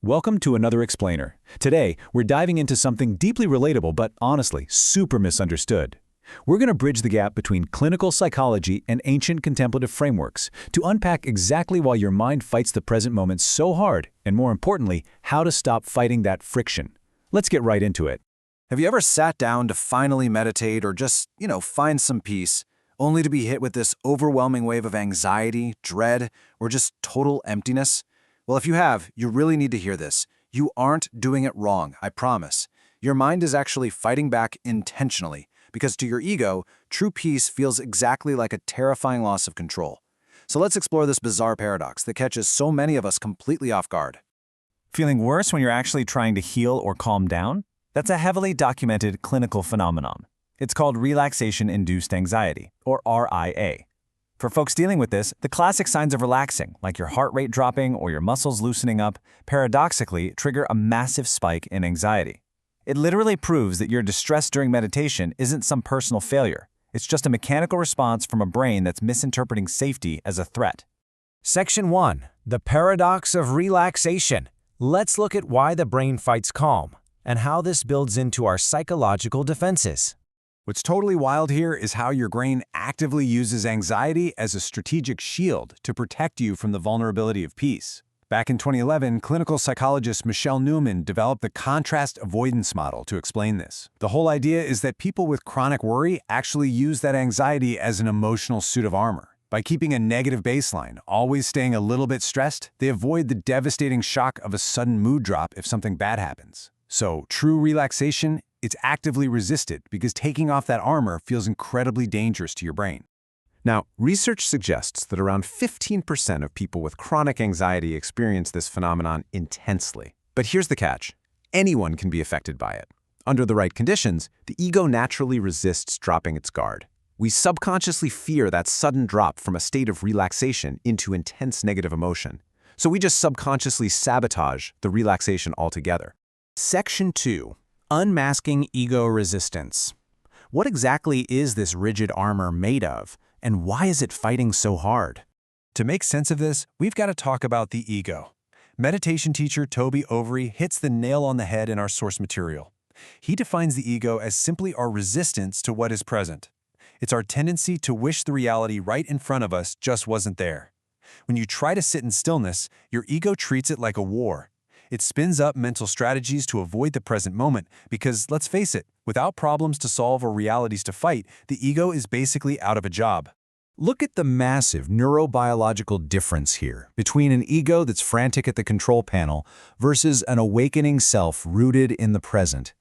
Welcome to another Explainer. Today, we're diving into something deeply relatable but honestly super misunderstood. We're going to bridge the gap between clinical psychology and ancient contemplative frameworks to unpack exactly why your mind fights the present moment so hard, and more importantly, how to stop fighting that friction. Let's get right into it. Have you ever sat down to finally meditate or just, find some peace, only to be hit with this overwhelming wave of anxiety, dread, or just total emptiness? Well, if you have, you really need to hear this. You aren't doing it wrong, I promise. Your mind is actually fighting back intentionally, because to your ego, true peace feels exactly like a terrifying loss of control. So let's explore this bizarre paradox that catches so many of us completely off guard. Feeling worse when you're actually trying to heal or calm down? That's a heavily documented clinical phenomenon. It's called Relaxation-Induced Anxiety, or RIA. For folks dealing with this, the classic signs of relaxing, like your heart rate dropping or your muscles loosening up, paradoxically trigger a massive spike in anxiety. It literally proves that your distress during meditation isn't some personal failure. It's just a mechanical response from a brain that's misinterpreting safety as a threat. Section 1. The Paradox of Relaxation. Let's look at why the brain fights calm and how this builds into our psychological defenses. What's totally wild here is how your brain actively uses anxiety as a strategic shield to protect you from the vulnerability of peace. Back in 2011, clinical psychologist Michelle Newman developed the contrast avoidance model to explain this. The whole idea is that people with chronic worry actually use that anxiety as an emotional suit of armor. By keeping a negative baseline, always staying a little bit stressed, they avoid the devastating shock of a sudden mood drop if something bad happens. So, true relaxation, it's actively resisted because taking off that armor feels incredibly dangerous to your brain. Now, research suggests that around 15% of people with chronic anxiety experience this phenomenon intensely. But here's the catch. Anyone can be affected by it. Under the right conditions, the ego naturally resists dropping its guard. We subconsciously fear that sudden drop from a state of relaxation into intense negative emotion. So we just subconsciously sabotage the relaxation altogether. Section 2. Unmasking Ego Resistance. What exactly is this rigid armor made of, and why is it fighting so hard? To make sense of this, we've got to talk about the ego. Meditation teacher Toby Overy hits the nail on the head in our source material. He defines the ego as simply our resistance to what is present. It's our tendency to wish the reality right in front of us just wasn't there. When you try to sit in stillness, your ego treats it like a war. It spins up mental strategies to avoid the present moment because, let's face it, without problems to solve or realities to fight, the ego is basically out of a job. Look at the massive neurobiological difference here between an ego that's frantic at the control panel versus an awakening self rooted in the present.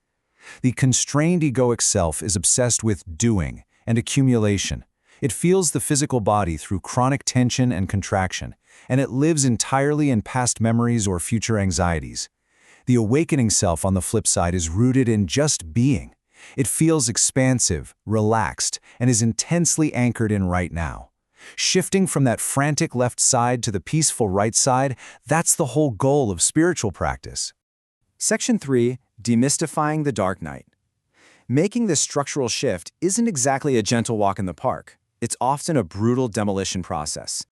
The constrained egoic self is obsessed with doing and accumulation. It feels the physical body through chronic tension and contraction, and it lives entirely in past memories or future anxieties. The awakening self, on the flip side, is rooted in just being. It feels expansive, relaxed, and is intensely anchored in right now. Shifting from that frantic left side to the peaceful right side, that's the whole goal of spiritual practice. Section 3. Demystifying the dark night. Making this structural shift isn't exactly a gentle walk in the park. It's often a brutal demolition process.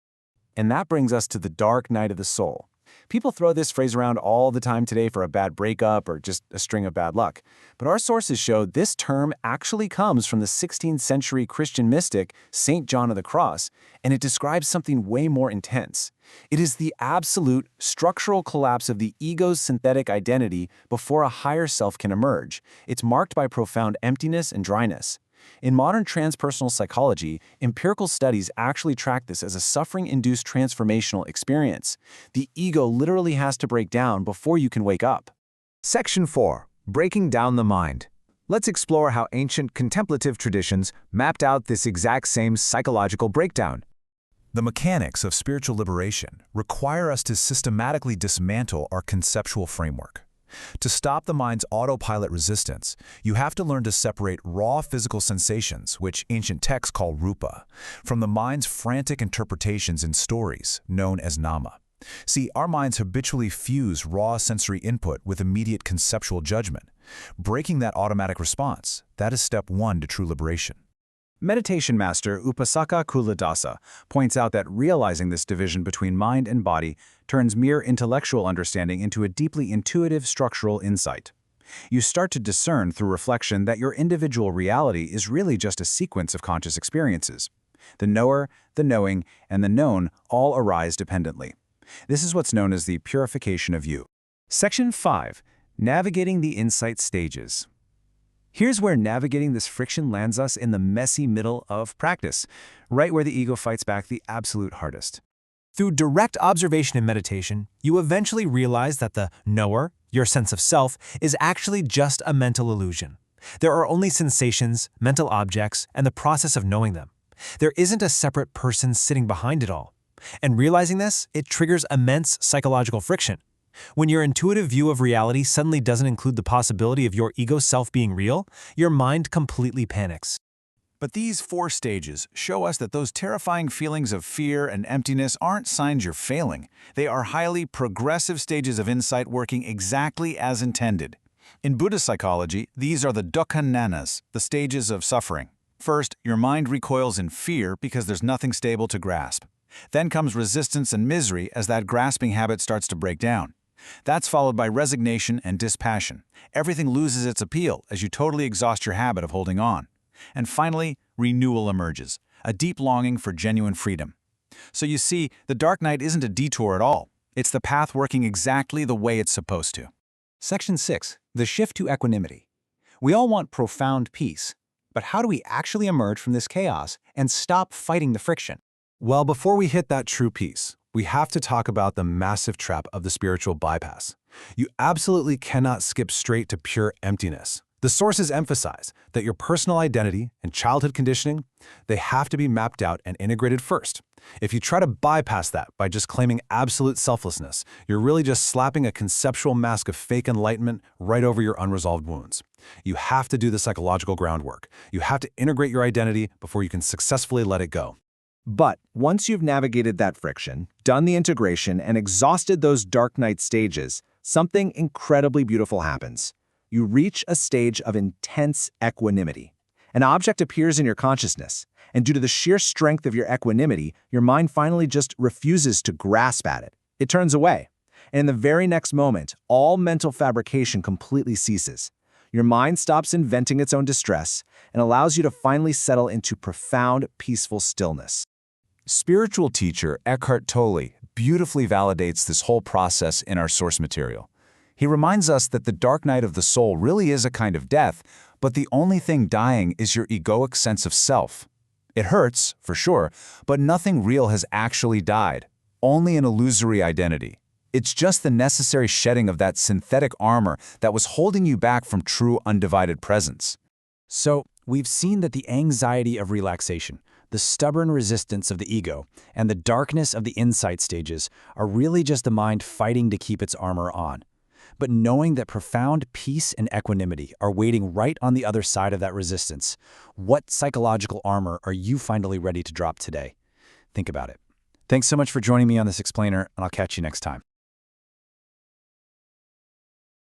And that brings us to the dark night of the soul. People throw this phrase around all the time today for a bad breakup or just a string of bad luck. But our sources show this term actually comes from the 16th century Christian mystic, St. John of the Cross, and it describes something way more intense. It is the absolute structural collapse of the ego's synthetic identity before a higher self can emerge. It's marked by profound emptiness and dryness. In modern transpersonal psychology, empirical studies actually track this as a suffering-induced transformational experience. The ego literally has to break down before you can wake up. Section 4. Breaking down the mind. Let's explore how ancient contemplative traditions mapped out this exact same psychological breakdown. The mechanics of spiritual liberation require us to systematically dismantle our conceptual framework. To stop the mind's autopilot resistance, you have to learn to separate raw physical sensations, which ancient texts call rupa, from the mind's frantic interpretations in stories, known as nama. See, our minds habitually fuse raw sensory input with immediate conceptual judgment. Breaking that automatic response, that is step 1 to true liberation. Meditation master Upasaka Kuladasa points out that realizing this division between mind and body turns mere intellectual understanding into a deeply intuitive structural insight. You start to discern through reflection that your individual reality is really just a sequence of conscious experiences. The knower, the knowing, and the known all arise dependently. This is what's known as the purification of you. Section 5. Navigating the Insight Stages. Here's where navigating this friction lands us in the messy middle of practice, right where the ego fights back the absolute hardest. Through direct observation and meditation, you eventually realize that the knower, your sense of self, is actually just a mental illusion. There are only sensations, mental objects, and the process of knowing them. There isn't a separate person sitting behind it all. And realizing this, it triggers immense psychological friction. When your intuitive view of reality suddenly doesn't include the possibility of your ego self being real, your mind completely panics. But these 4 stages show us that those terrifying feelings of fear and emptiness aren't signs you're failing. They are highly progressive stages of insight working exactly as intended. In Buddhist psychology, these are the Dukkha nanas, the stages of suffering. First, your mind recoils in fear because there's nothing stable to grasp. Then comes resistance and misery as that grasping habit starts to break down. That's followed by resignation and dispassion. Everything loses its appeal as you totally exhaust your habit of holding on. And finally, renewal emerges, a deep longing for genuine freedom. So you see, the dark night isn't a detour at all. It's the path working exactly the way it's supposed to. Section 6. The shift to equanimity. We all want profound peace. But how do we actually emerge from this chaos and stop fighting the friction? Well, before we hit that true peace, we have to talk about the massive trap of the spiritual bypass. You absolutely cannot skip straight to pure emptiness. The sources emphasize that your personal identity and childhood conditioning, they have to be mapped out and integrated first. If you try to bypass that by just claiming absolute selflessness, you're really just slapping a conceptual mask of fake enlightenment right over your unresolved wounds. You have to do the psychological groundwork. You have to integrate your identity before you can successfully let it go. But once you've navigated that friction, done the integration, and exhausted those dark night stages, something incredibly beautiful happens. You reach a stage of intense equanimity. An object appears in your consciousness, and due to the sheer strength of your equanimity, your mind finally just refuses to grasp at it. It turns away. And in the very next moment, all mental fabrication completely ceases. Your mind stops inventing its own distress and allows you to finally settle into profound, peaceful stillness. Spiritual teacher Eckhart Tolle beautifully validates this whole process in our source material. He reminds us that the dark night of the soul really is a kind of death, but the only thing dying is your egoic sense of self. It hurts, for sure, but nothing real has actually died, only an illusory identity. It's just the necessary shedding of that synthetic armor that was holding you back from true undivided presence. So, we've seen that the anxiety of relaxation, the stubborn resistance of the ego, and the darkness of the insight stages are really just the mind fighting to keep its armor on. But knowing that profound peace and equanimity are waiting right on the other side of that resistance, what psychological armor are you finally ready to drop today? Think about it. Thanks so much for joining me on this explainer, and I'll catch you next time.